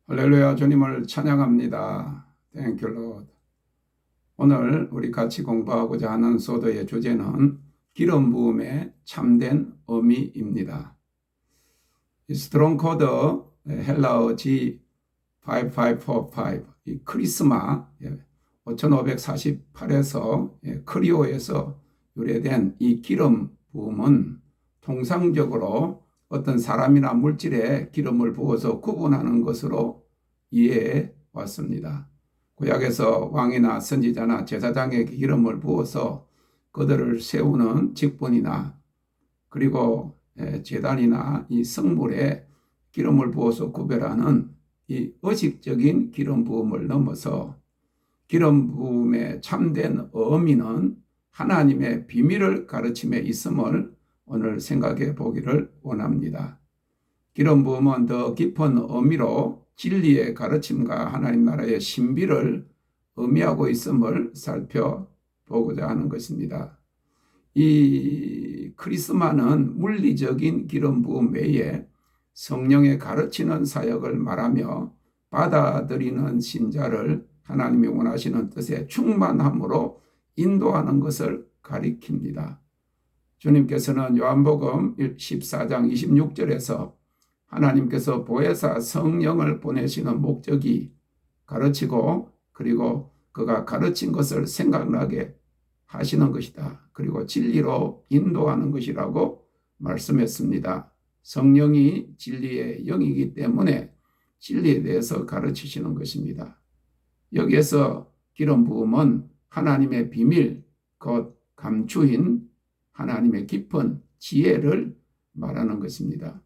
할렐루야, 주님을 찬양합니다. Thank you, Lord. 오늘 우리 같이 공부하고자 하는 소도의 주제는 기름 부음의 참된 의미입니다. 스트롱 코드 헬라어 G5545, 이 크리스마 5548에서 크리오에서 유래된 이 기름 부음은 통상적으로 어떤 사람이나 물질에 기름을 부어서 구분하는 것으로 이해해 왔습니다. 구약에서 왕이나 선지자나 제사장에게 기름을 부어서 그들을 세우는 직분이나 그리고 제단이나 이 성물에 기름을 부어서 구별하는 이 의식적인 기름 부음을 넘어서 기름 부음의 참된 의미는 하나님의 비밀을 가르침에 있음을 오늘 생각해 보기를 원합니다. 기름 부음은 더 깊은 의미로 진리의 가르침과 하나님 나라의 신비를 의미하고 있음을 살펴보고자 하는 것입니다. 이 크리스마는 물리적인 기름 부음 외에 성령의 가르치는 사역을 말하며 받아들이는 신자를 하나님이 원하시는 뜻의 충만함으로 인도하는 것을 가리킵니다. 주님께서는 요한복음 14장 26절에서 하나님께서 보혜사 성령을 보내시는 목적이 가르치고 그리고 그가 가르친 것을 생각나게 하시는 것이다. 그리고 진리로 인도하는 것이라고 말씀했습니다. 성령이 진리의 영이기 때문에 진리에 대해서 가르치시는 것입니다. 여기에서 기름 부음은 하나님의 비밀, 곧 감추인 하나님의 깊은 지혜를 말하는 것입니다.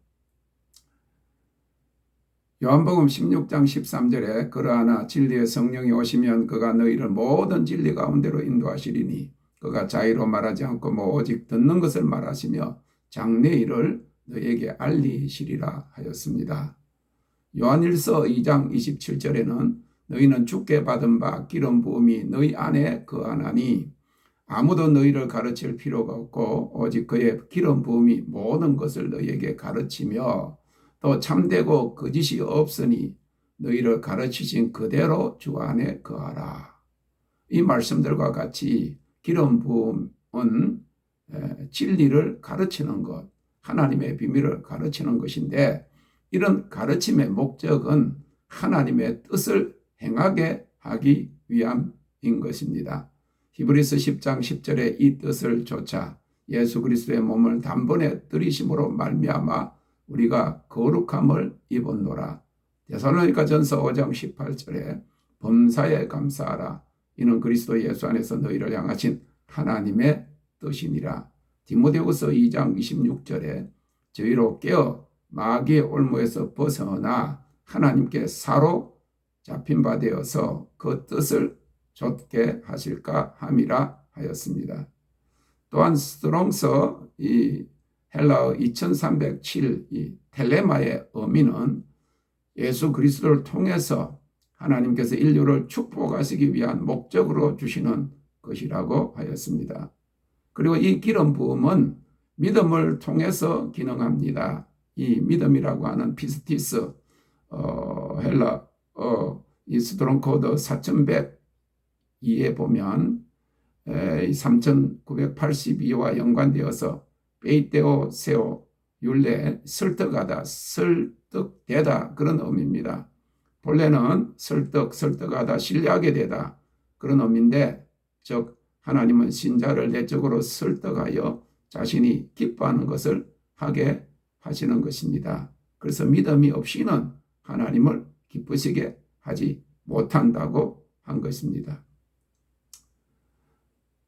요한복음 16장 13절에 그러하나 진리의 성령이 오시면 그가 너희를 모든 진리 가운데로 인도하시리니 그가 자의로 말하지 않고 오직 듣는 것을 말하시며 장래 일을 너희에게 알리시리라 하였습니다. 요한일서 2장 27절에는 너희는 주께 받은 바 기름 부음이 너희 안에 거하나니 아무도 너희를 가르칠 필요가 없고 오직 그의 기름 부음이 모든 것을 너희에게 가르치며 또 참되고 거짓이 없으니 너희를 가르치신 그대로 주 안에 거하라. 이 말씀들과 같이 기름 부음은 진리를 가르치는 것, 하나님의 비밀을 가르치는 것인데 이런 가르침의 목적은 하나님의 뜻을 행하게 하기 위함인 것입니다. 히브리서 10장 10절에 이 뜻을 좇아 예수 그리스도의 몸을 단번에 들이심으로 말미암아 우리가 거룩함을 입었노라. 데살로니가전서 5장 18절에 범사에 감사하라. 이는 그리스도 예수 안에서 너희를 향하신 하나님의 뜻이니라. 디모데후서 2장 26절에 저희로 깨어 마귀의 올무에서 벗어나 하나님께 사로잡힌 바 되어서 그 뜻을 좇게 하실까 함이라 하였습니다. 또한 스트롱서 이 헬라어 2307 이 텔레마의 의미는 예수 그리스도를 통해서 하나님께서 인류를 축복하시기 위한 목적으로 주시는 것이라고 하였습니다. 그리고 이 기름 부음은 믿음을 통해서 기능합니다. 이 믿음이라고 하는 피스티스 헬라 이 스트롱 코드 4102에 보면 3982와 연관되어서 베이테오 세오 율례 설득하다 설득되다 그런 의미입니다. 본래는 설득하다 신뢰하게 되다 그런 의미인데 즉 하나님은 신자를 내적으로 설득하여 자신이 기뻐하는 것을 하게 하시는 것입니다. 그래서 믿음이 없이는 하나님을 기쁘시게 하지 못한다고 한 것입니다.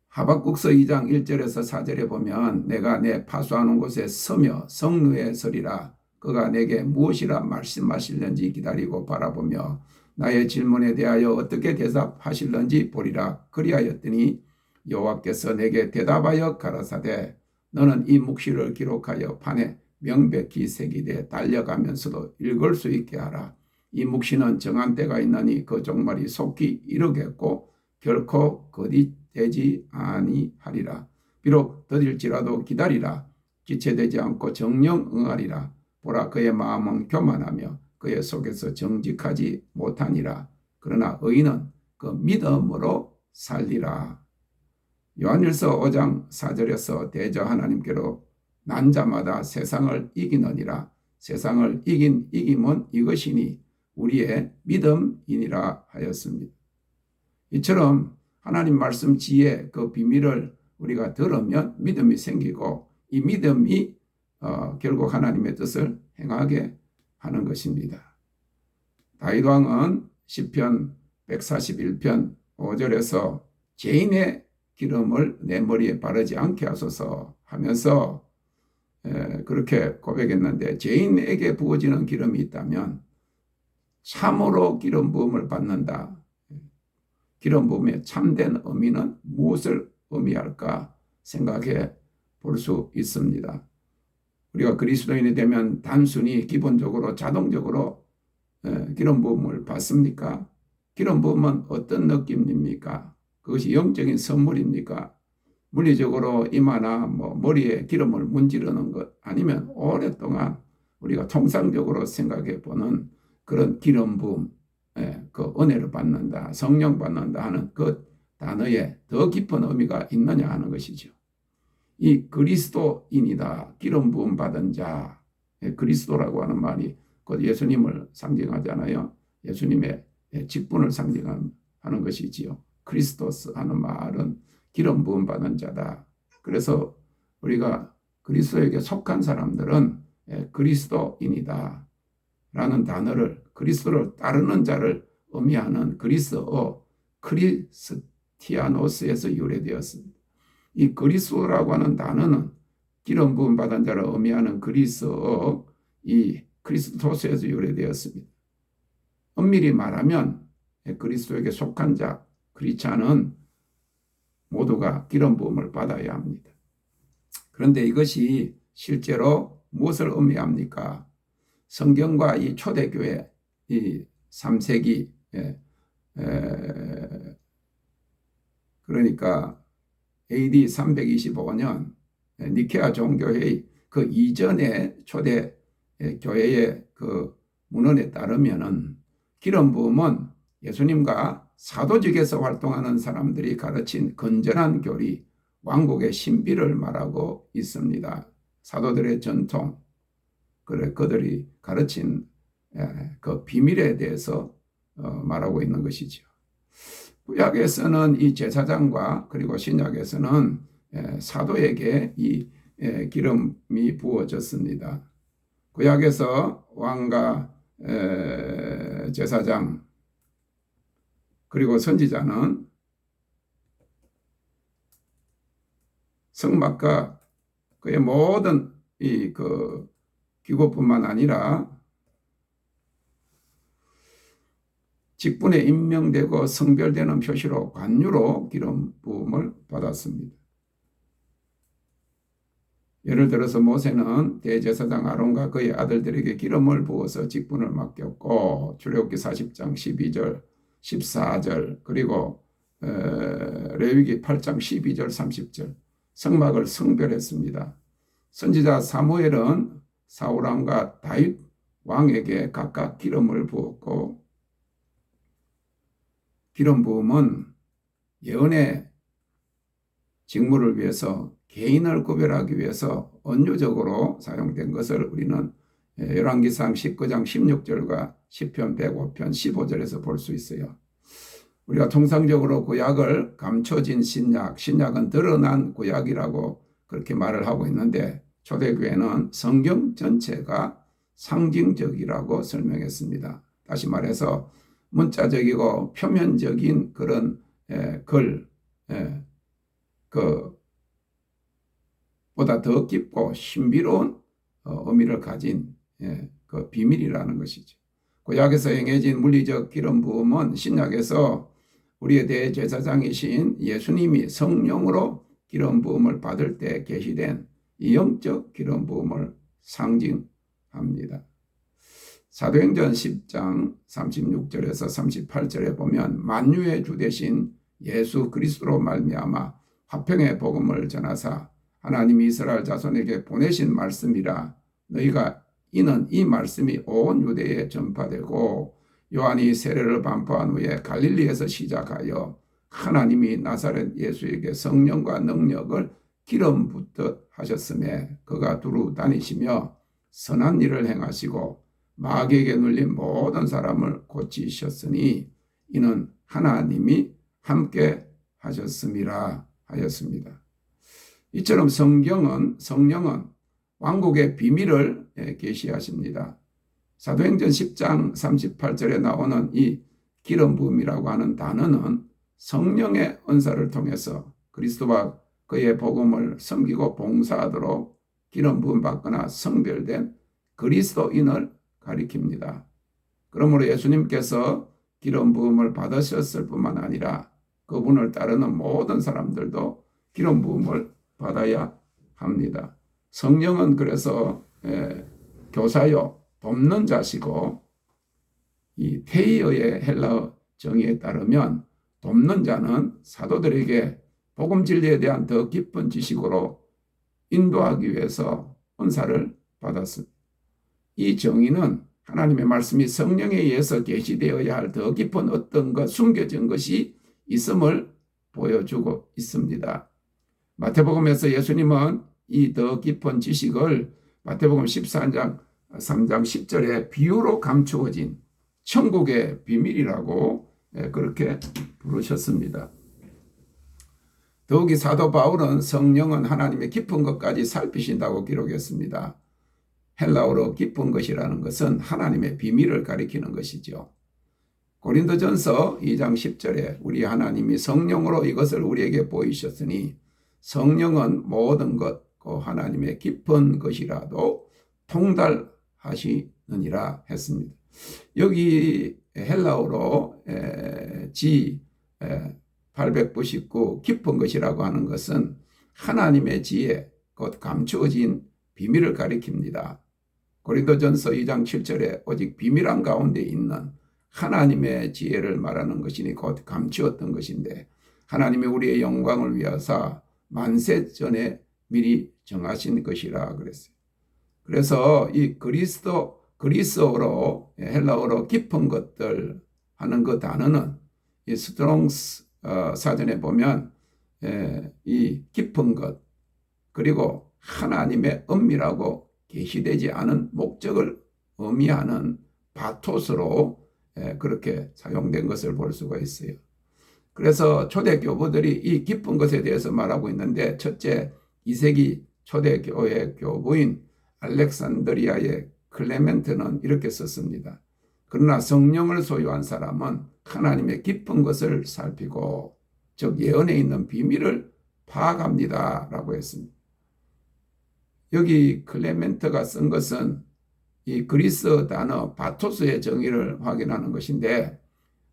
하박국서 2장 1절에서 4절에 보면 내가 내 파수하는 곳에 서며 성루에 서리라. 그가 내게 무엇이라 말씀하실는지 기다리고 바라보며 나의 질문에 대하여 어떻게 대답하실는지 보리라. 그리하였더니 여호와께서 내게 대답하여 가라사대 너는 이 묵시를 기록하여 판에 명백히 새기되 달려가면서도 읽을 수 있게 하라. 이 묵시는 정한 때가 있나니 그 종말이 속히 이르겠고 결코 거짓되지 아니하리라. 비록 더딜지라도 기다리라. 지체되지 않고 정령 응하리라. 보라 그의 마음은 교만하며 그의 속에서 정직하지 못하니라. 그러나 의인은 그 믿음으로 살리라. 요한일서 5장 4절에서 대저 하나님께로 난 자마다 세상을 이기느니라. 세상을 이긴 이김은 이것이니 우리의 믿음이니라 하였습니다. 이처럼 하나님 말씀 지혜 그 비밀을 우리가 들으면 믿음이 생기고 이 믿음이 결국 하나님의 뜻을 행하게 하는 것입니다. 다윗 왕은 시편 141편 5절에서 죄인의 기름을 내 머리에 바르지 않게 하소서 하면서 그렇게 고백했는데, 죄인에게 부어지는 기름이 있다면 참으로 기름 부음을 받는다. 기름 부음의 참된 의미는 무엇을 의미할까 생각해 볼 수 있습니다. 우리가 그리스도인이 되면 단순히 기본적으로 자동적으로 기름 부음을 받습니까? 기름 부음은 어떤 느낌입니까? 그것이 영적인 선물입니까? 물리적으로 이마나 머리에 기름을 문지르는 것, 아니면 오랫동안 우리가 통상적으로 생각해 보는 그런 기름 부음, 그 은혜를 받는다, 성령 받는다 하는 그 단어에 더 깊은 의미가 있느냐 하는 것이죠. 이 그리스도인이다, 기름 부음 받은 자, 그리스도라고 하는 말이 곧 예수님을 상징하잖아요. 예수님의 직분을 상징하는 것이지요. 크리스토스 하는 말은 기름 부음 받은 자다. 그래서 우리가 그리스도에게 속한 사람들은 그리스도인이다 라는 단어를, 그리스도를 따르는 자를 의미하는 그리스어 크리스티아노스에서 유래되었습니다. 이 그리스도라고 하는 단어는 기름 부음 받은 자를 의미하는 그리스어 이 크리스토스에서 유래되었습니다. 엄밀히 말하면 그리스도에게 속한 자, 크리스찬은 모두가 기름 부음을 받아야 합니다. 그런데 이것이 실제로 무엇을 의미합니까? 성경과 이 초대교회, 이 3세기, 그러니까 AD 325년 니케아 종교회의 그 이전의 초대 교회의 그 문헌에 따르면은 기름 부음은 예수님과 사도직에서 활동하는 사람들이 가르친 건전한 교리, 왕국의 신비를 말하고 있습니다. 사도들의 전통, 그들이 가르친 그 비밀에 대해서 말하고 있는 것이죠. 구약에서는 이 제사장과 그리고 신약에서는 사도에게 이 기름이 부어졌습니다. 구약에서 왕과 제사장 그리고 선지자는 성막과 그의 모든 그 기구뿐만 아니라 직분에 임명되고 성별되는 표시로 관유로 기름 부음을 받았습니다. 예를 들어서 모세는 대제사장 아론과 그의 아들들에게 기름을 부어서 직분을 맡겼고, 출애굽기 40장 12절 14절 그리고 레위기 8장 12절 30절 성막을 성별했습니다. 선지자 사무엘은 사울왕과 다윗 왕에게 각각 기름을 부었고, 기름 부음은 예언의 직무를 위해서 개인을 구별하기 위해서 언유적으로 사용된 것을 우리는 열왕기상 19장 16절과 시편 105편 15절에서 볼 수 있어요. 우리가 통상적으로 구약을 감춰진 신약, 신약은 드러난 구약이라고 그렇게 말을 하고 있는데, 초대교회는 성경 전체가 상징적이라고 설명했습니다. 다시 말해서 문자적이고 표면적인 그런 보다 더 깊고 신비로운 의미를 가진 그 비밀이라는 것이죠. 구약에서 행해진 물리적 기름 부음은 신약에서 우리의 대제사장이신 예수님이 성령으로 기름 부음을 받을 때 계시된 이 영적 기름 부음을 상징합니다. 사도행전 10장 36절에서 38절에 보면 만유의 주 되신 예수 그리스도로 말미암아 화평의 복음을 전하사 하나님이 이스라엘 자손에게 보내신 말씀이라 너희가 이는 이 말씀이 온 유대에 전파되고 요한이 세례를 반포한 후에 갈릴리에서 시작하여 하나님이 나사렛 예수에게 성령과 능력을 기름 붓듯 하셨음에 그가 두루 다니시며 선한 일을 행하시고 마귀에게 눌린 모든 사람을 고치셨으니 이는 하나님이 함께 하셨음이라 하였습니다. 이처럼 성령은 왕국의 비밀을 계시하십니다. 사도행전 10장 38절에 나오는 이 기름 부음이라고 하는 단어는 성령의 은사를 통해서 그리스도와 그의 복음을 섬기고 봉사하도록 기름 부음 받거나 성별된 그리스도인을 가리킵니다. 그러므로 예수님께서 기름 부음을 받으셨을 뿐만 아니라 그분을 따르는 모든 사람들도 기름 부음을 받아야 합니다. 성령은 그래서 교사요, 돕는 자시고 이 테이어의 헬라어 정의에 따르면 돕는 자는 사도들에게 복음 진리에 대한 더 깊은 지식으로 인도하기 위해서 은사를 받았습니다. 이 정의는 하나님의 말씀이 성령에 의해서 계시되어야 할 더 깊은 어떤 것, 숨겨진 것이 있음을 보여주고 있습니다. 마태복음에서 예수님은 이 더 깊은 지식을 마태복음 14장 3장 10절에 비유로 감추어진 천국의 비밀이라고 그렇게 부르셨습니다. 더욱이 사도 바울은 성령은 하나님의 깊은 것까지 살피신다고 기록했습니다. 헬라어로 깊은 것이라는 것은 하나님의 비밀을 가리키는 것이죠. 고린도전서 2장 10절에 우리 하나님이 성령으로 이것을 우리에게 보이셨으니 성령은 모든 것, 그 하나님의 깊은 것이라도 통달하시느니라 했습니다. 여기 헬라어로 G899 깊은 것이라고 하는 것은 하나님의 지혜, 곧 감추어진 비밀을 가리킵니다. 고린도전서 2장 7절에 오직 비밀한 가운데 있는 하나님의 지혜를 말하는 것이니 곧 감추었던 것인데 하나님이 우리의 영광을 위하사 만세 전에 미리 정하신 것이라 그랬어요. 그래서 이 그리스어로 헬라어로 깊은 것들 하는 그 단어는 이 스트롱스 사전에 보면 이 깊은 것 그리고 하나님의 은밀하고 계시되지 않은 목적을 의미하는 바토스로 그렇게 사용된 것을 볼 수가 있어요. 그래서 초대교부들이 이 깊은 것에 대해서 말하고 있는데 첫째 2세기 초대교회 교부인 알렉산드리아의 클레멘트는 이렇게 썼습니다. 그러나 성령을 소유한 사람은 하나님의 깊은 것을 살피고 즉 예언에 있는 비밀을 파악합니다 라고 했습니다. 여기 클레멘트가 쓴 것은 이 그리스 단어 바토스의 정의를 확인하는 것인데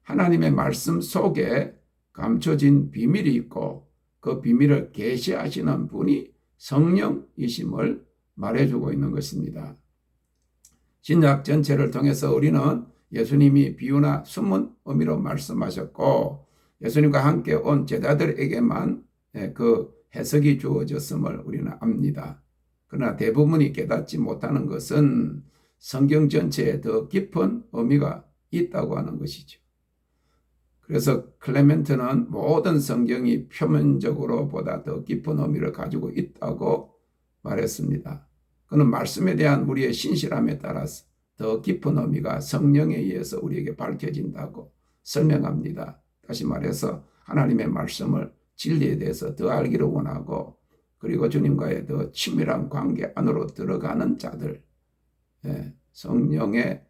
하나님의 말씀 속에 감춰진 비밀이 있고 그 비밀을 계시하시는 분이 성령이심을 말해주고 있는 것입니다. 신약 전체를 통해서 우리는 예수님이 비유나 숨은 의미로 말씀하셨고 예수님과 함께 온 제자들에게만 그 해석이 주어졌음을 우리는 압니다. 그러나 대부분이 깨닫지 못하는 것은 성경 전체에 더 깊은 의미가 있다고 하는 것이죠. 그래서 클레멘트는 모든 성경이 표면적으로 보다 더 깊은 의미를 가지고 있다고 말했습니다. 그는 말씀에 대한 우리의 신실함에 따라서 더 깊은 의미가 성령에 의해서 우리에게 밝혀진다고 설명합니다. 다시 말해서 하나님의 말씀을 진리에 대해서 더 알기를 원하고 그리고 주님과의 더 친밀한 관계 안으로 들어가는 자들, 성령의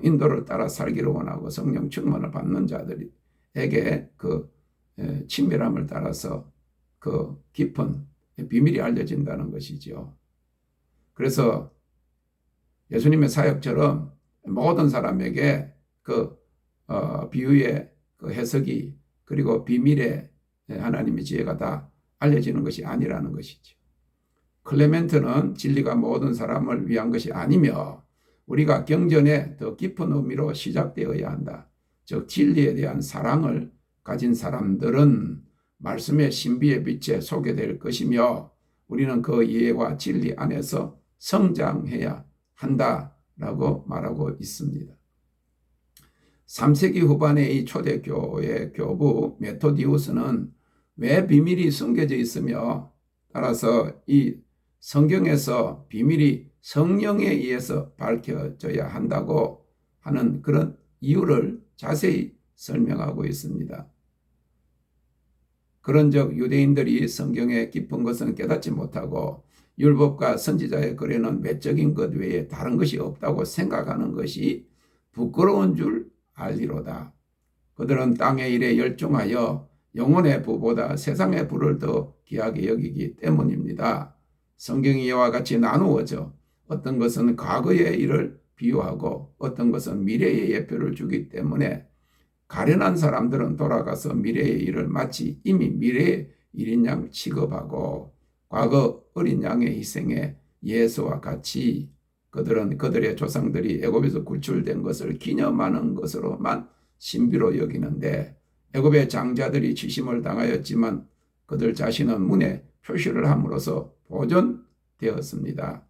인도를 따라 살기를 원하고 성령 충만을 받는 자들에게 그 친밀함을 따라서 그 깊은 비밀이 알려진다는 것이죠. 그래서 예수님의 사역처럼 모든 사람에게 그 비유의 그 해석이 그리고 비밀의 하나님의 지혜가 다 알려지는 것이 아니라는 것이죠. 클레멘트는 진리가 모든 사람을 위한 것이 아니며 우리가 경전에 더 깊은 의미로 시작되어야 한다. 즉 진리에 대한 사랑을 가진 사람들은 말씀의 신비의 빛에 소개될 것이며 우리는 그 이해와 진리 안에서 성장해야 한다라고 말하고 있습니다. 3세기 후반의 이 초대교회 교부 메토디우스는 왜 비밀이 숨겨져 있으며 따라서 이 성경에서 비밀이 성령에 의해서 밝혀져야 한다고 하는 그런 이유를 자세히 설명하고 있습니다. 그런즉 유대인들이 성경의 깊은 것은 깨닫지 못하고 율법과 선지자의 글에는 외적인 것 외에 다른 것이 없다고 생각하는 것이 부끄러운 줄 알리로다. 그들은 땅의 일에 열중하여 영혼의 부보다 세상의 부를 더 귀하게 여기기 때문입니다. 성경이 이와 같이 나누어져 어떤 것은 과거의 일을 비유하고 어떤 것은 미래의 예표를 주기 때문에 가련한 사람들은 돌아가서 미래의 일을 마치 이미 미래의 일인 양 취급하고 과거 어린 양의 희생의 예수와 같이 그들은 그들의 조상들이 애굽에서 구출된 것을 기념하는 것으로만 신비로 여기는데 애굽의 장자들이 지심을 당하였지만 그들 자신은 문에 표시를 함으로써 보존되었습니다.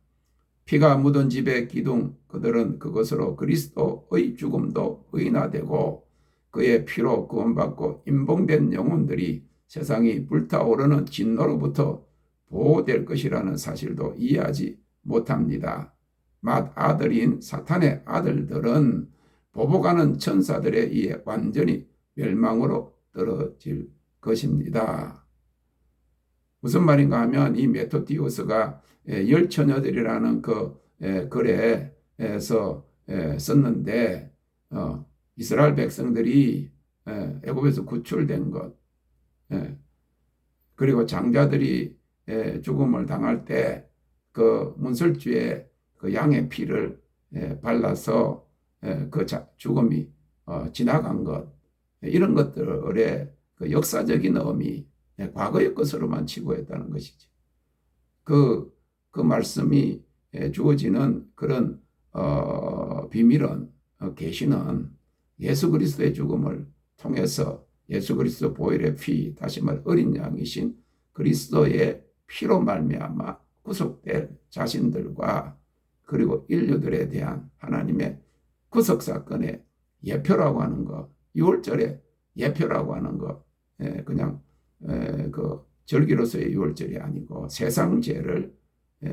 피가 묻은 집의 기둥 그들은 그것으로 그리스도의 죽음도 의인화되고 그의 피로 구원받고 임봉된 영혼들이 세상이 불타오르는 진노로부터 보호될 것이라는 사실도 이해하지 못합니다. 맏아들인 사탄의 아들들은 보복하는 천사들에 의해 완전히 멸망으로 떨어질 것입니다. 무슨 말인가 하면 이 메토디우스가 열 처녀들이라는 그 글에서 썼는데 이스라엘 백성들이 애굽에서 구출된 것 그리고 장자들이 죽음을 당할 때 그 문설주에 그 양의 피를 발라서 그 죽음이 지나간 것 이런 것들의 그 역사적인 의미 과거의 것으로만 치부했다는 것이죠. 그 말씀이 주어지는 그런 비밀은 계시는 예수 그리스도의 죽음을 통해서 예수 그리스도 보혈의 피 다시 말 어린 양이신 그리스도의 피로 말미암아 구속될 자신들과 그리고 인류들에 대한 하나님의 구속 사건의 예표라고 하는 것 6월절의 예표라고 하는 것 그냥 그 절기로서의 6월절이 아니고 세상 죄를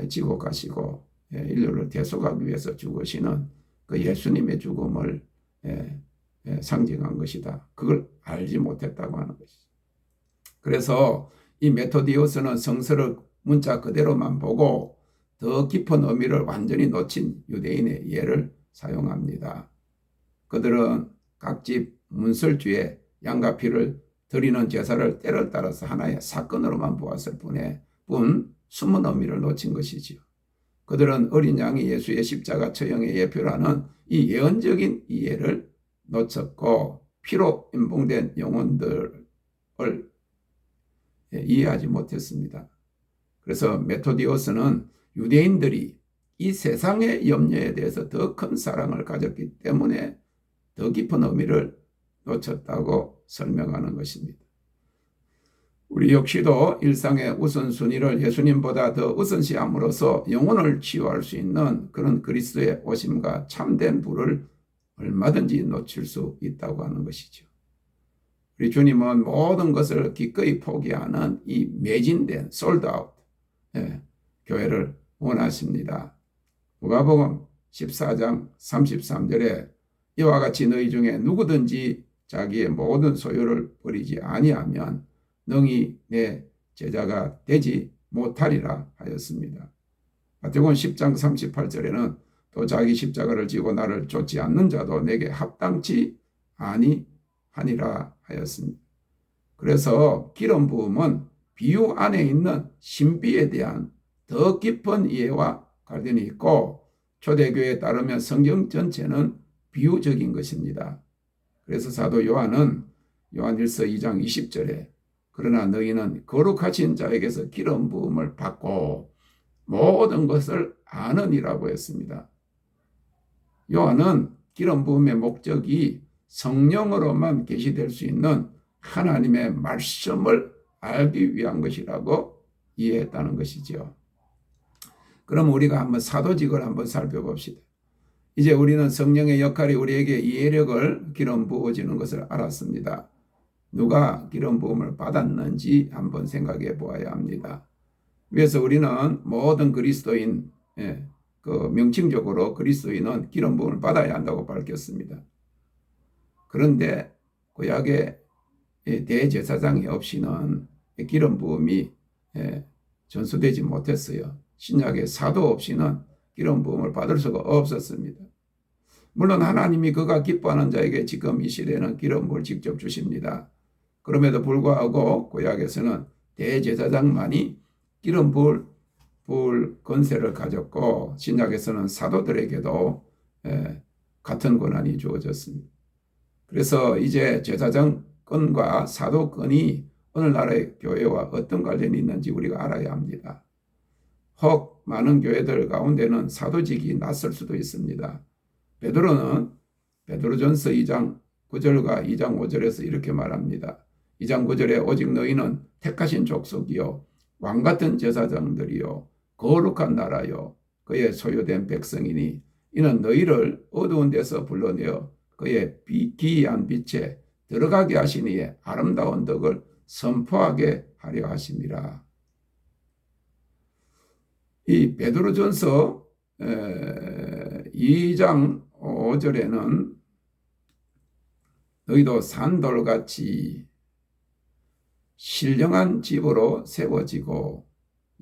지고 가시고 인류를 대속하기 위해서 죽으시는 그 예수님의 죽음을 상징한 것이다. 그걸 알지 못했다고 하는 것이죠. 그래서 이 메토디우스는 성서를 문자 그대로만 보고 더 깊은 의미를 완전히 놓친 유대인의 예를 사용합니다. 그들은 각 집 문설주에 양과 피를 드리는 제사를 때를 따라서 하나의 사건으로만 보았을 뿐 숨은 의미를 놓친 것이지요. 그들은 어린 양이 예수의 십자가 처형의 예표라는 이 예언적인 이해를 놓쳤고 피로 임봉된 영혼들을 이해하지 못했습니다. 그래서 메토디우스는 유대인들이 이 세상의 염려에 대해서 더 큰 사랑을 가졌기 때문에 더 깊은 의미를 놓쳤다고 설명하는 것입니다. 우리 역시도 일상의 우선순위를 예수님보다 더 우선시함으로써 영혼을 치유할 수 있는 그런 그리스도의 오심과 참된 부를 얼마든지 놓칠 수 있다고 하는 것이죠. 우리 주님은 모든 것을 기꺼이 포기하는 이 매진된 솔드아웃 교회를 원하십니다. 누가복음 14장 33절에 이와 같이 너희 중에 누구든지 자기의 모든 소유를 버리지 아니하면 능히 내 제자가 되지 못하리라 하였습니다. 마태복음 10장 38절에는 또 자기 십자가를 지고 나를 쫓지 않는 자도 내게 합당치 아니하니라 하였습니다. 그래서 기름 부음은 비유 안에 있는 신비에 대한 더 깊은 이해와 관련이 있고 초대교회에 따르면 성경 전체는 비유적인 것입니다. 그래서 사도 요한은 요한일서 2장 20절에 그러나 너희는 거룩하신 자에게서 기름 부음을 받고 모든 것을 아느니라고 했습니다. 요한은 기름 부음의 목적이 성령으로만 계시될 수 있는 하나님의 말씀을 알기 위한 것이라고 이해했다는 것이죠. 그럼 우리가 한번 사도직을 한번 살펴봅시다. 이제 우리는 성령의 역할이 우리에게 이해력을 기름 부어지는 것을 알았습니다. 누가 기름 부음을 받았는지 한번 생각해 보아야 합니다. 그래서 우리는 모든 그리스도인, 그 명칭적으로 그리스도인은 기름 부음을 받아야 한다고 밝혔습니다. 그런데 구약의 대제사장이 없이는 기름 부음이 전수되지 못했어요. 신약의 사도 없이는 기름 부음을 받을 수가 없었습니다. 물론 하나님이 그가 기뻐하는 자에게 지금 이 시대는 기름 부음을 직접 주십니다. 그럼에도 불구하고 구약에서는 대제사장만이 기름 부을 권세를 가졌고 신약에서는 사도들에게도 같은 권한이 주어졌습니다. 그래서 이제 제사장권과 사도권이 오늘날의 교회와 어떤 관련이 있는지 우리가 알아야 합니다. 혹 많은 교회들 가운데는 사도직이 낯설 수도 있습니다. 베드로는 베드로전서 2장 9절과 2장 5절에서 이렇게 말합니다. 2장 9절에 오직 너희는 택하신 족속이요 왕같은 제사장들이요 거룩한 나라요 그의 소유된 백성이니 이는 너희를 어두운 데서 불러내어 그의 기이한 빛에 들어가게 하신 이의 아름다운 덕을 선포하게 하려 하심이라. 이 베드로전서 2장 5절에는 너희도 산돌같이 신령한 집으로 세워지고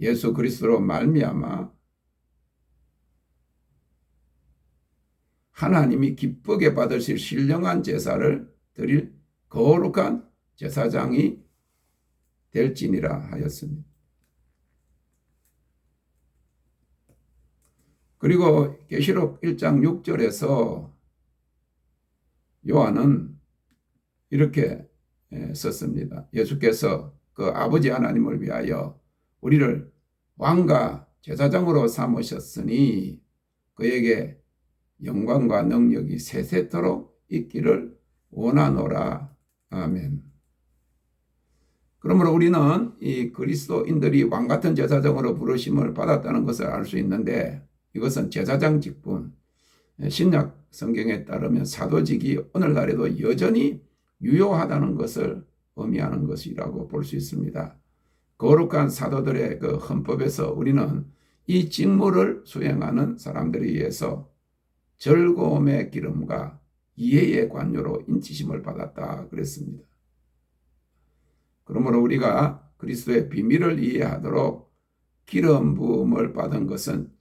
예수 그리스도로 말미암아 하나님이 기쁘게 받으실 신령한 제사를 드릴 거룩한 제사장이 될지니라 하였습니다. 그리고 계시록 1장 6절에서 요한은 이렇게 썼습니다. 예수께서 그 아버지 하나님을 위하여 우리를 왕과 제사장으로 삼으셨으니 그에게 영광과 능력이 세세토록 있기를 원하노라. 아멘. 그러므로 우리는 이 그리스도인들이 왕같은 제사장으로 부르심을 받았다는 것을 알 수 있는데 이것은 제사장 직분, 신약 성경에 따르면 사도직이 오늘날에도 여전히 유효하다는 것을 의미하는 것이라고 볼 수 있습니다. 거룩한 사도들의 그 헌법에서 우리는 이 직무를 수행하는 사람들에 의해서 즐거움의 기름과 이해의 관료로 인치심을 받았다 그랬습니다. 그러므로 우리가 그리스도의 비밀을 이해하도록 기름 부음을 받은 것은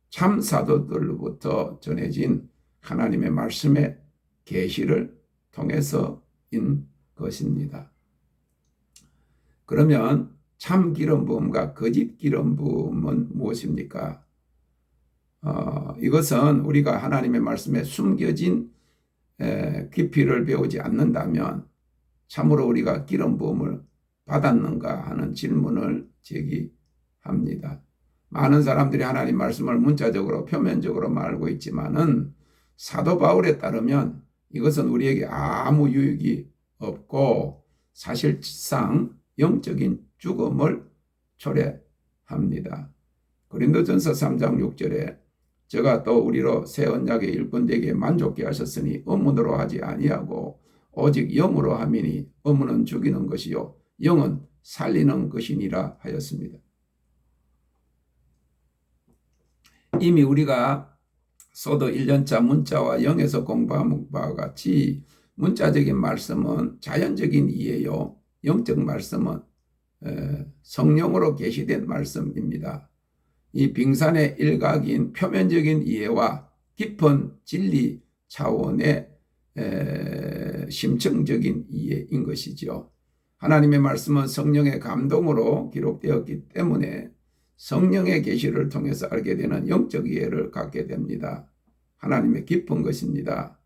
참 사도들로부터 전해진 하나님의 말씀의 계시를 통해서인 것입니다. 그러면 참 기름 부음과 거짓 기름 부음은 무엇입니까? 이것은 우리가 하나님의 말씀에 숨겨진 깊이를 배우지 않는다면 참으로 우리가 기름 부음을 받았는가 하는 질문을 제기합니다. 많은 사람들이 하나님 말씀을 문자적으로 표면적으로만 알고 있지만은 사도 바울에 따르면 이것은 우리에게 아무 유익이 없고 사실상 영적인 죽음을 초래합니다. 고린도전서 3장 6절에 저가 또 우리로 새 언약의 일꾼되게 만족케 하셨으니 의문으로 하지 아니하고 오직 영으로 함이니 의문은 죽이는 것이요 영은 살리는 것이니라 하였습니다. 이미 우리가 소도 1년차 문자와 영에서 공부한 바와 같이 문자적인 말씀은 자연적인 이해요. 영적 말씀은 성령으로 계시된 말씀입니다. 이 빙산의 일각인 표면적인 이해와 깊은 진리 차원의 심층적인 이해인 것이죠. 하나님의 말씀은 성령의 감동으로 기록되었기 때문에 성령의 계시를 통해서 알게 되는 영적 이해를 갖게 됩니다. 하나님의 깊은 것입니다.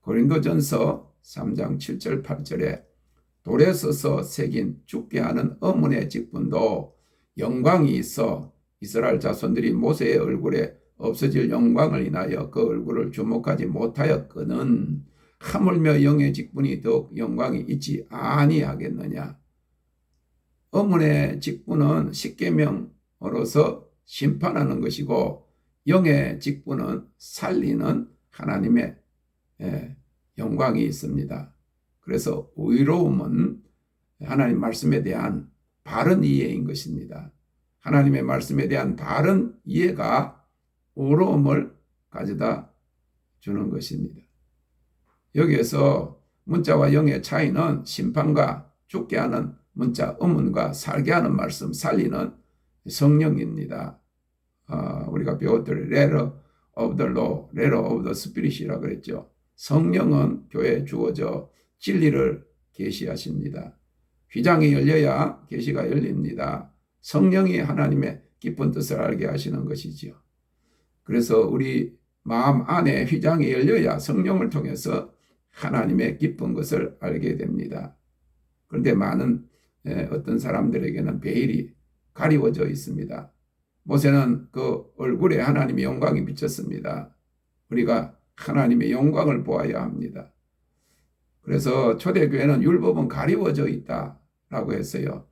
고린도전서 3장 7절 8절에 돌에 서서 새긴 죽게 하는 의문의 직분도 영광이 있어 이스라엘 자손들이 모세의 얼굴에 없어질 영광을 인하여 그 얼굴을 주목하지 못하였거든 하물며 영의 직분이 더욱 영광이 있지 아니하겠느냐. 의문의 직분은 십계명으로서 심판하는 것이고 영의 직분은 살리는 하나님의 영광이 있습니다. 그래서 의로움은 하나님 말씀에 대한 바른 이해인 것입니다. 하나님의 말씀에 대한 바른 이해가 의로움을 가져다 주는 것입니다. 여기에서 문자와 영의 차이는 심판과 죽게 하는 문자, 의문과 살게 하는 말씀, 살리는 성령입니다. 우리가 배웠던 letter of the law, letter of the spirit이라고 그랬죠. 성령은 교회에 주어져 진리를 계시하십니다. 휘장이 열려야 계시가 열립니다. 성령이 하나님의 깊은 뜻을 알게 하시는 것이지요. 그래서 우리 마음 안에 휘장이 열려야 성령을 통해서 하나님의 깊은 것을 알게 됩니다. 그런데 많은 어떤 사람들에게는 베일이 가리워져 있습니다. 모세는 그 얼굴에 하나님의 영광이 비쳤습니다. 우리가 하나님의 영광을 보아야 합니다. 그래서 초대교회는 율법은 가리워져 있다라고 했어요.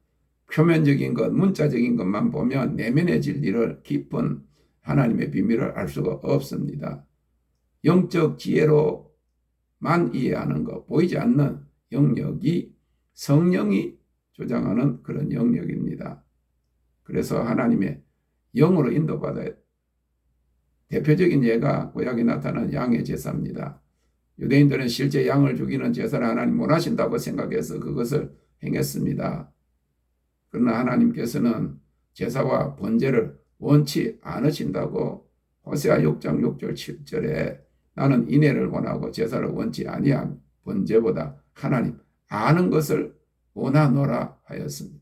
표면적인 것, 문자적인 것만 보면 내면의 진리를 깊은 하나님의 비밀을 알 수가 없습니다. 영적 지혜로만 이해하는 것, 보이지 않는 영역이 성령이 조장하는 그런 영역입니다. 그래서 하나님의 영으로 인도받아야 대표적인 예가 구약에 나타난 양의 제사입니다. 유대인들은 실제 양을 죽이는 제사를 하나님 원하신다고 생각해서 그것을 행했습니다. 그러나 하나님께서는 제사와 번제를 원치 않으신다고 호세아 6장 6절 7절에 나는 인애를 원하고 제사를 원치 아니함 번제보다 하나님 아는 것을 원하노라 하였습니다.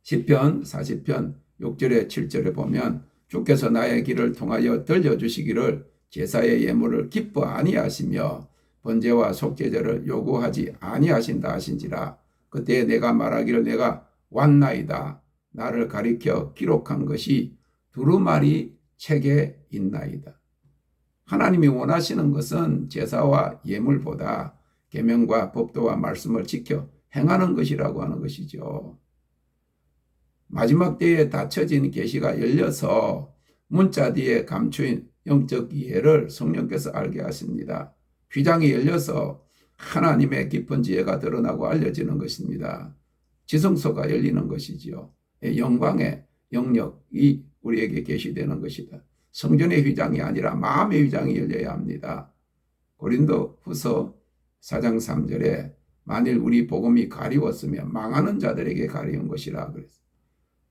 시편 40편 6절에 7절에 보면 주께서 나의 길을 통하여 들려주시기를 제사의 예물을 기뻐 아니하시며 번제와 속죄제를 요구하지 아니하신다 하신지라. 그때 내가 말하기를 내가 왔나이다. 나를 가리켜 기록한 것이 두루마리 책에 있나이다. 하나님이 원하시는 것은 제사와 예물보다 계명과 법도와 말씀을 지켜 행하는 것이라고 하는 것이죠. 마지막 때에 닫혀진 계시가 열려서 문자 뒤에 감추인 영적 이해를 성령께서 알게 하십니다. 휘장이 열려서 하나님의 깊은 지혜가 드러나고 알려지는 것입니다. 지성소가 열리는 것이지요. 영광의 영역이 우리에게 계시되는 것이다. 성전의 휘장이 아니라 마음의 휘장이 열려야 합니다. 고린도 후서 4장 3절에 만일 우리 복음이 가리웠으면 망하는 자들에게 가리운 것이라 그랬어요.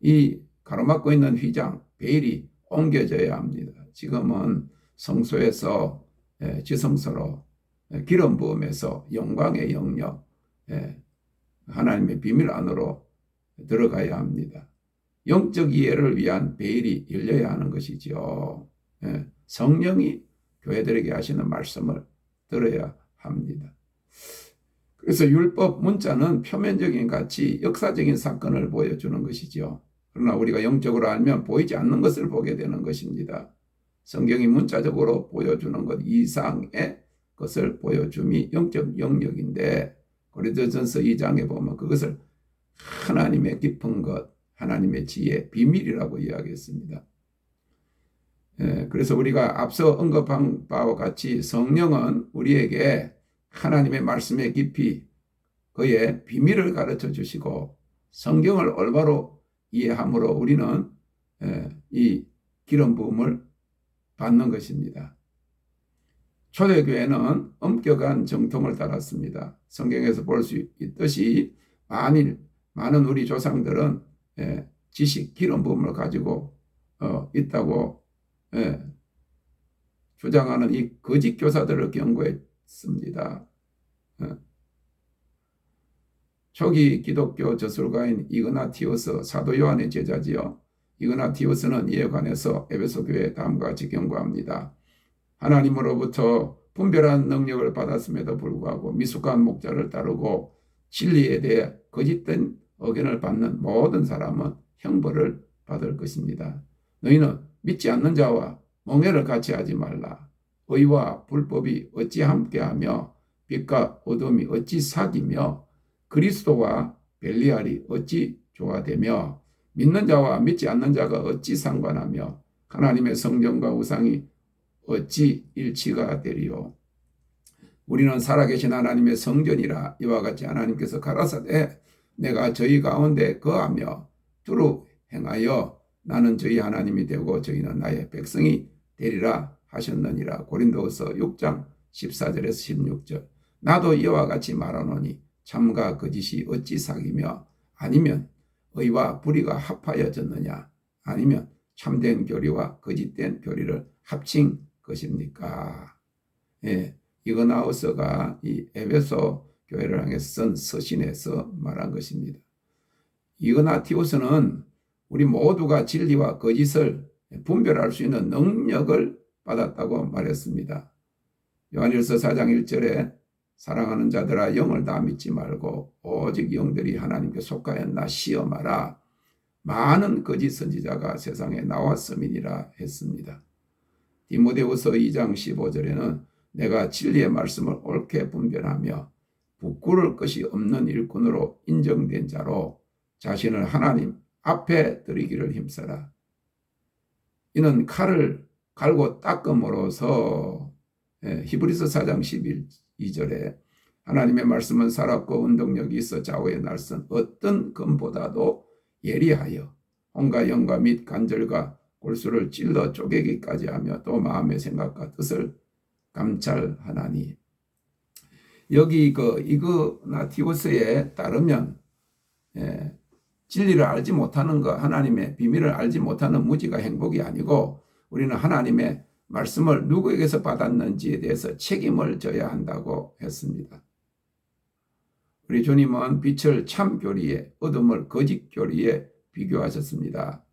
이 가로막고 있는 휘장, 베일이 옮겨져야 합니다. 지금은 성소에서 지성소로 기름 부음에서 영광의 영역, 하나님의 비밀 안으로 들어가야 합니다. 영적 이해를 위한 베일이 열려야 하는 것이죠. 성령이 교회들에게 하시는 말씀을 들어야 합니다. 그래서 율법 문자는 표면적인 가치, 역사적인 사건을 보여주는 것이죠. 그러나 우리가 영적으로 알면 보이지 않는 것을 보게 되는 것입니다. 성경이 문자적으로 보여주는 것 이상의 것을 보여줌이 영적 영역인데 고린도전서 2장에 보면 그것을 하나님의 깊은 것, 하나님의 지혜, 비밀이라고 이야기했습니다. 그래서 우리가 앞서 언급한 바와 같이 성령은 우리에게 하나님의 말씀의 깊이, 그의 비밀을 가르쳐 주시고 성경을 올바로 이해함으로 우리는 이 기름 부음을 받는 것입니다. 초대교회는 엄격한 정통을 따랐습니다. 성경에서 볼 수 있듯이 많은 우리 조상들은 지식, 기름 부음을 가지고 있다고 주장하는 이 거짓 교사들을 경고했습니다. 초기 기독교 저술가인 이그나티우스 사도 요한의 제자지요. 이그나티우스는 이에 관해서 에베소 교회에 다음과 같이 경고합니다. 하나님으로부터 분별한 능력을 받았음에도 불구하고 미숙한 목자를 따르고 진리에 대해 거짓된 의견을 받는 모든 사람은 형벌을 받을 것입니다. 너희는 믿지 않는 자와 멍해를 같이 하지 말라. 의와 불법이 어찌 함께하며 빛과 어둠이 어찌 사귀며 그리스도와 벨리알이 어찌 조화되며 믿는 자와 믿지 않는 자가 어찌 상관하며 하나님의 성전과 우상이 어찌 일치가 되리요. 우리는 살아계신 하나님의 성전이라 이와 같이 하나님께서 가라사대 내가 저희 가운데 거하며 두루 행하여 나는 저희 하나님이 되고 저희는 나의 백성이 되리라 하셨느니라. 고린도후서 6장 14절에서 16절. 나도 이와 같이 말하노니 참과 거짓이 어찌 사귀며 아니면 의와 불의가 합하여졌느냐 아니면 참된 교리와 거짓된 교리를 합친 것입니까? 예, 이거나우스가 이 에베소 교회를 향해 쓴 서신에서 말한 것입니다. 이그나티우스는 우리 모두가 진리와 거짓을 분별할 수 있는 능력을 받았다고 말했습니다. 요한일서 4장 1절에 사랑하는 자들아 영을 다 믿지 말고 오직 영들이 하나님께 속하였나 시험하라. 많은 거짓 선지자가 세상에 나왔음이니라 했습니다. 디모데후서 2장 15절에는 내가 진리의 말씀을 옳게 분별하며 부끄러울 것이 없는 일꾼으로 인정된 자로 자신을 하나님 앞에 드리기를 힘써라. 이는 칼을 갈고 닦음으로써 히브리서 4장 12절에 하나님의 말씀은 살았고 운동력이 있어 좌우의 날선 어떤 검보다도 예리하여 혼과 영과 및 관절과 골수를 찔러 쪼개기까지 하며 또 마음의 생각과 뜻을 감찰하나니. 여기 이그나티우스에 따르면 진리를 알지 못하는 것, 하나님의 비밀을 알지 못하는 무지가 행복이 아니고 우리는 하나님의 말씀을 누구에게서 받았는지에 대해서 책임을 져야 한다고 했습니다. 우리 주님은 빛을 참 교리에, 어둠을 거짓 교리에 비교하셨습니다.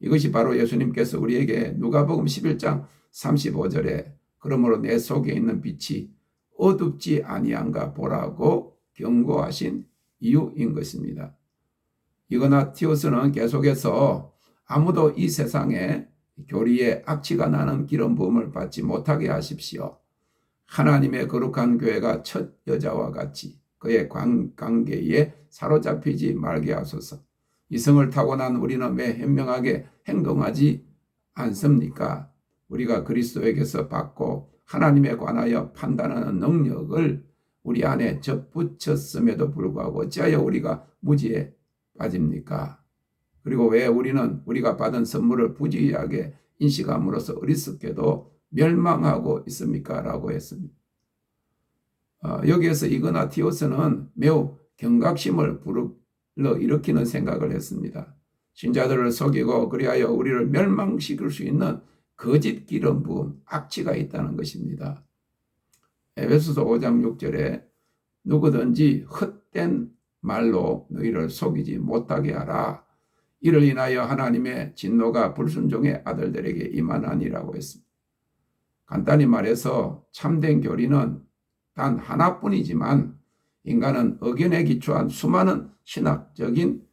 이것이 바로 예수님께서 우리에게 누가복음 11장 35절에 그러므로 내 속에 있는 빛이 어둡지 아니한가 보라고 경고하신 이유인 것입니다. 이그나티우스는 계속해서 아무도 이 세상에 교리에 악취가 나는 기름 부음을 받지 못하게 하십시오. 하나님의 거룩한 교회가 첫 여자와 같이 그의 관계에 사로잡히지 말게 하소서. 이성을 타고난 우리는 왜 현명하게 행동하지 않습니까? 우리가 그리스도에게서 받고 하나님에 관하여 판단하는 능력을 우리 안에 접붙였음에도 불구하고 어찌하여 우리가 무지에 빠집니까? 그리고 왜 우리는 우리가 받은 선물을 부지하게 인식함으로써 어리석게도 멸망하고 있습니까? 라고 했습니다. 여기에서 이그나티우스는 매우 경각심을 불러일으키는 생각을 했습니다. 신자들을 속이고 그리하여 우리를 멸망시킬 수 있는 거짓 기름 부음, 악취가 있다는 것입니다. 에베소서 5장 6절에 누구든지 헛된 말로 너희를 속이지 못하게 하라. 이를 인하여 하나님의 진노가 불순종의 아들들에게 임하나니라고 했습니다. 간단히 말해서 참된 교리는 단 하나뿐이지만 인간은 의견에 기초한 수많은 신학적인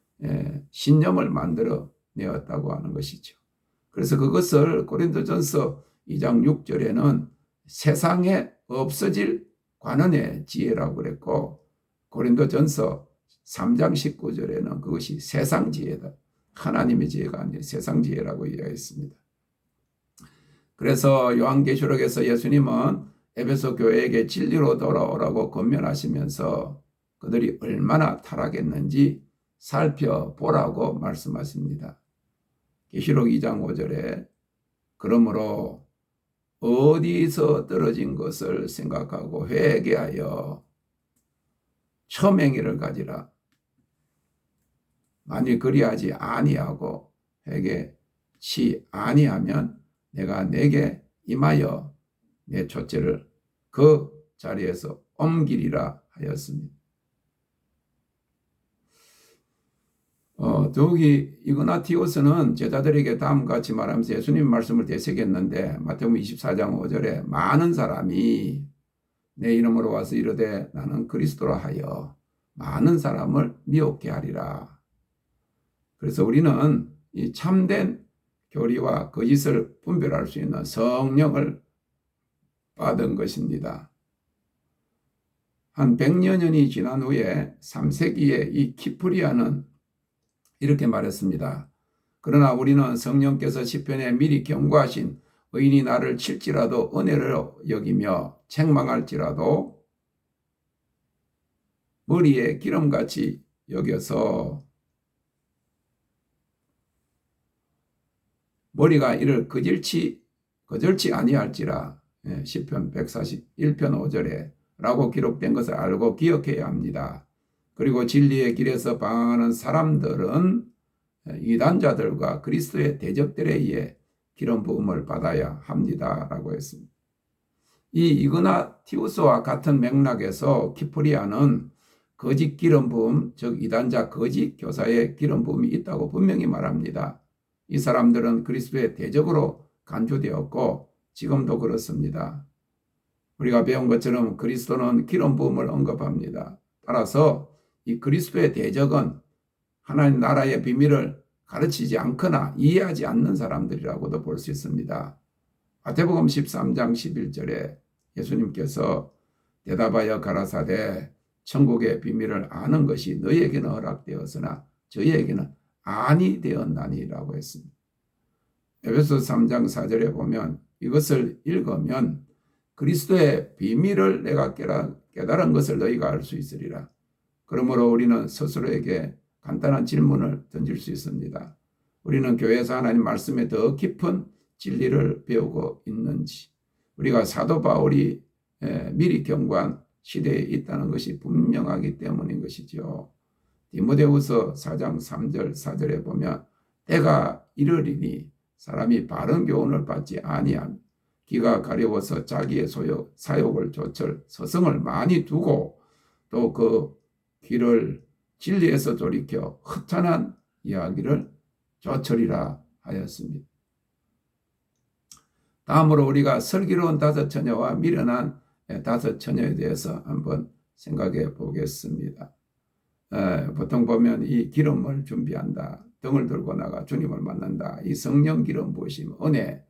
신념을 만들어 내었다고 하는 것이죠. 그래서 그것을 고린도전서 2장 6절에는 세상에 없어질 관원의 지혜라고 그랬고 고린도전서 3장 19절에는 그것이 세상 지혜다. 하나님의 지혜가 아니라 세상 지혜라고 이야기했습니다. 그래서 요한계시록에서 예수님은 에베소 교회에게 진리로 돌아오라고 권면하시면서 그들이 얼마나 타락했는지 살펴보라고 말씀하십니다. 계시록 2장 5절에 그러므로 어디서 떨어진 것을 생각하고 회개하여 첨행의를 가지라. 만일 그리하지 아니하고 회개치 아니하면 내가 내게 임하여 내 촛대를 그 자리에서 옮기리라 하였습니다. 더욱이 이그나티우스는 제자들에게 다음과 같이 말하면서 예수님 말씀을 되새겼는데 마태복음 24장 5절에 많은 사람이 내 이름으로 와서 이르되 나는 그리스도라 하여 많은 사람을 미혹게 하리라. 그래서 우리는 이 참된 교리와 거짓을 분별할 수 있는 성령을 받은 것입니다. 한 100여 년이 지난 후에 3세기에 이 키프리아는 이렇게 말했습니다. 그러나 우리는 성령께서 시편에 미리 경고하신 의인이 나를 칠지라도 은혜를 여기며 책망할지라도 머리에 기름같이 여겨서 머리가 이를 거절치 아니할지라. 시편 141편 5절에 라고 기록된 것을 알고 기억해야 합니다. 그리고 진리의 길에서 방황하는 사람들은 이단자들과 그리스도의 대적들에 의해 기름 부음을 받아야 합니다. 라고 했습니다. 이 이그나티우스와 같은 맥락에서 키프리아는 거짓 기름 부음, 즉 이단자 거짓 교사의 기름 부음이 있다고 분명히 말합니다. 이 사람들은 그리스도의 대적으로 간주되었고 지금도 그렇습니다. 우리가 배운 것처럼 그리스도는 기름 부음을 언급합니다. 따라서 이 그리스도의 대적은 하나님 나라의 비밀을 가르치지 않거나 이해하지 않는 사람들이라고도 볼 수 있습니다. 마태복음 13장 11절에 예수님께서 대답하여 가라사대 천국의 비밀을 아는 것이 너희에게는 허락되었으나 저희에게는 아니 되었나니라고 했습니다. 에베소서 3장 4절에 보면 이것을 읽으면 그리스도의 비밀을 내가 깨달은 것을 너희가 알 수 있으리라. 그러므로 우리는 스스로에게 간단한 질문을 던질 수 있습니다. 우리는 교회에서 하나님 말씀에 더 깊은 진리를 배우고 있는지, 우리가 사도 바울이 미리 경고한 시대에 있다는 것이 분명하기 때문인 것이죠. 디모데후서 4장 3절 4절에 보면 때가 이르리니 사람이 바른 교훈을 받지 아니하며 기가 가려워서 자기의 사욕을 조철 서성을 많이 두고 또 그 귀를 진리에서 돌이켜 허탄한 이야기를 조철이라 하였습니다. 다음으로 우리가 슬기로운 다섯 처녀와 미련한 다섯 처녀에 대해서 한번 생각해 보겠습니다. 보통 보면 이 기름을 준비한다, 등을 들고 나가 주님을 만난다, 이 성령 기름 부으심, 은혜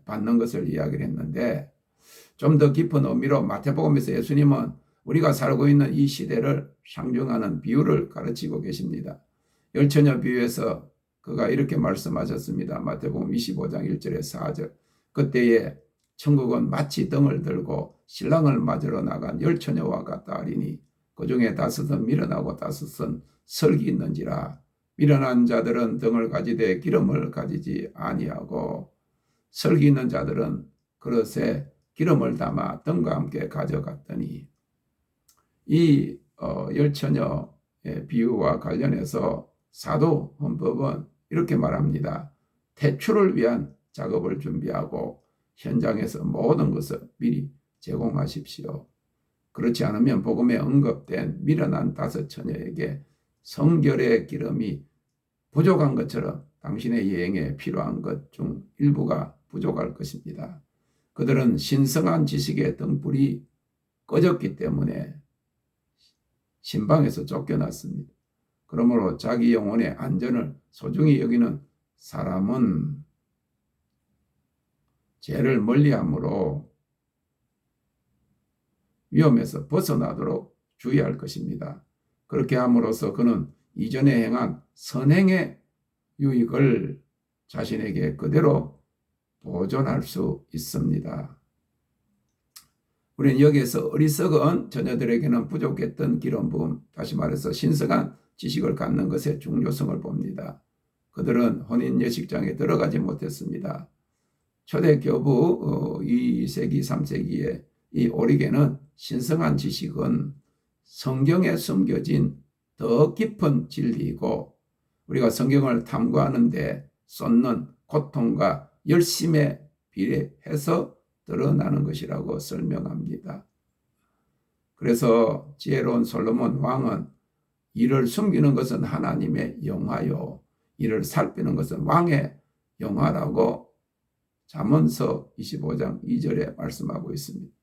받는 것을 이야기를 했는데 좀 더 깊은 의미로 마태복음에서 예수님은 우리가 살고 있는 이 시대를 상징하는 비유를 가르치고 계십니다. 열처녀 비유에서 그가 이렇게 말씀하셨습니다. 마태복음 25장 1절에 4절. 그때에 천국은 마치 등을 들고 신랑을 맞으러 나간 열처녀와 같다 하리니 그 중에 다섯은 미련하고 다섯은 설기 있는지라. 미련한 자들은 등을 가지되 기름을 가지지 아니하고 설기 있는 자들은 그릇에 기름을 담아 등과 함께 가져갔더니. 이 열처녀의 비유와 관련해서 사도 헌법은 이렇게 말합니다. 퇴출을 위한 작업을 준비하고 현장에서 모든 것을 미리 제공하십시오. 그렇지 않으면 복음에 언급된 미련한 다섯 처녀에게 성결의 기름이 부족한 것처럼 당신의 여행에 필요한 것 중 일부가 부족할 것입니다. 그들은 신성한 지식의 등불이 꺼졌기 때문에 신방에서 쫓겨났습니다. 그러므로 자기 영혼의 안전을 소중히 여기는 사람은 죄를 멀리함으로 위험에서 벗어나도록 주의할 것입니다. 그렇게 함으로써 그는 이전에 행한 선행의 유익을 자신에게 그대로 보존할 수 있습니다. 우리는 여기에서 어리석은 자녀들에게는 부족했던 기름 부음, 다시 말해서 신성한 지식을 갖는 것의 중요성을 봅니다. 그들은 혼인 예식장에 들어가지 못했습니다. 초대교부 2세기, 3세기에 이 오리게는 신성한 지식은 성경에 숨겨진 더 깊은 진리이고 우리가 성경을 탐구하는 데 쏟는 고통과 열심에 비례해서 드러나는 것이라고 설명합니다. 그래서 지혜로운 솔로몬 왕은 이를 숨기는 것은 하나님의 영화요, 이를 살피는 것은 왕의 영화라고 잠언서 25장 2절에 말씀하고 있습니다.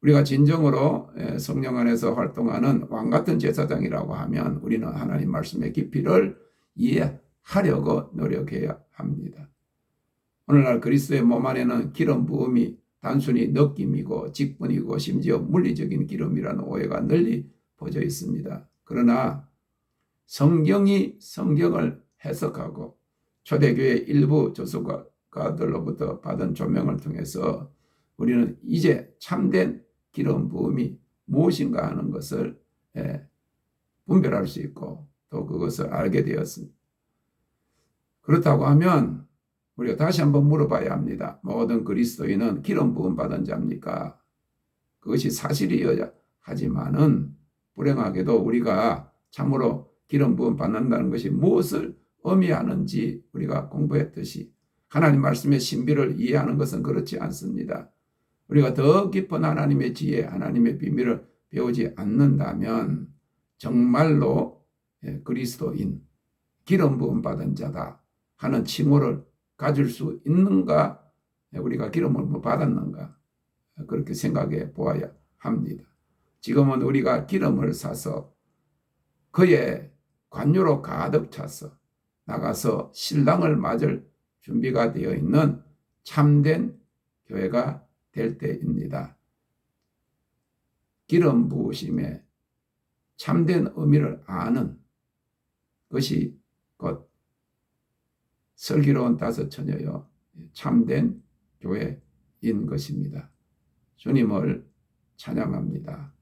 우리가 진정으로 성령 안에서 활동하는 왕같은 제사장이라고 하면 우리는 하나님 말씀의 깊이를 이해하려고 노력해야 합니다. 오늘날 그리스도의 몸 안에는 기름 부음이 단순히 느낌이고 직분이고 심지어 물리적인 기름이라는 오해가 널리 퍼져 있습니다. 그러나 성경이 성경을 해석하고 초대교회 일부 조수가들로부터 받은 조명을 통해서 우리는 이제 참된 기름 부음이 무엇인가 하는 것을 분별할 수 있고 또 그것을 알게 되었습니다. 그렇다고 하면 우리가 다시 한번 물어봐야 합니다. 모든 그리스도인은 기름 부음 받은 자입니까? 그것이 사실이어야 하지만은 불행하게도 우리가 참으로 기름 부음 받는다는 것이 무엇을 의미하는지 우리가 공부했듯이 하나님 말씀의 신비를 이해하는 것은 그렇지 않습니다. 우리가 더 깊은 하나님의 지혜, 하나님의 비밀을 배우지 않는다면 정말로 그리스도인, 기름 부음 받은 자다 하는 칭호를 가질 수 있는가? 우리가 기름을 받았는가? 그렇게 생각해 보아야 합니다. 지금은 우리가 기름을 사서 그의 관유로 가득 차서 나가서 신랑을 맞을 준비가 되어 있는 참된 교회가 될 때입니다. 기름 부으심의 참된 의미를 아는 것이 곧 슬기로운 다섯 처녀여 참된 교회인 것입니다. 주님을 찬양합니다.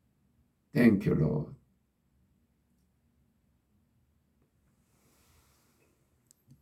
Thank you, Lord.